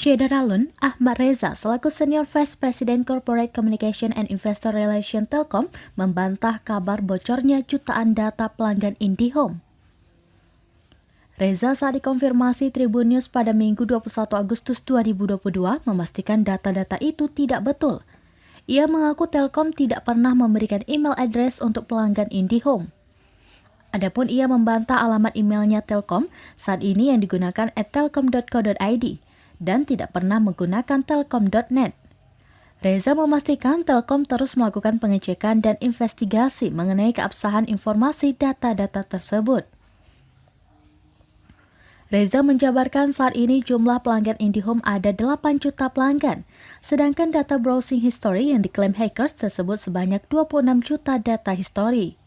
Syederalun, Ahmad Reza selaku Senior Vice President Corporate Communication and Investor Relation Telkom membantah kabar bocornya jutaan data pelanggan IndiHome. Reza saat dikonfirmasi Tribun News pada Minggu 21 Agustus 2022 memastikan data-data itu tidak betul. Ia mengaku Telkom tidak pernah memberikan email address untuk pelanggan IndiHome. Adapun ia membantah alamat emailnya Telkom saat ini yang digunakan @telkom.co.id dan tidak pernah menggunakan telkom.net. Reza memastikan Telkom terus melakukan pengecekan dan investigasi mengenai keabsahan informasi data-data tersebut. Reza menjabarkan saat ini jumlah pelanggan IndiHome ada 8 juta pelanggan, sedangkan data browsing history yang diklaim hackers tersebut sebanyak 26 juta data history.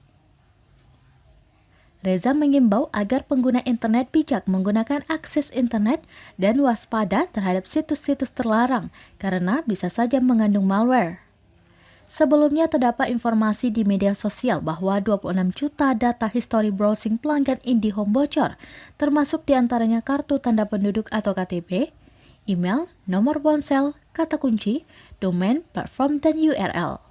Reza mengimbau agar pengguna internet bijak menggunakan akses internet dan waspada terhadap situs-situs terlarang karena bisa saja mengandung malware. Sebelumnya terdapat informasi di media sosial bahwa 26 juta data history browsing pelanggan IndiHome bocor, termasuk diantaranya kartu tanda penduduk atau KTP, email, nomor ponsel, kata kunci, domain, platform, dan URL.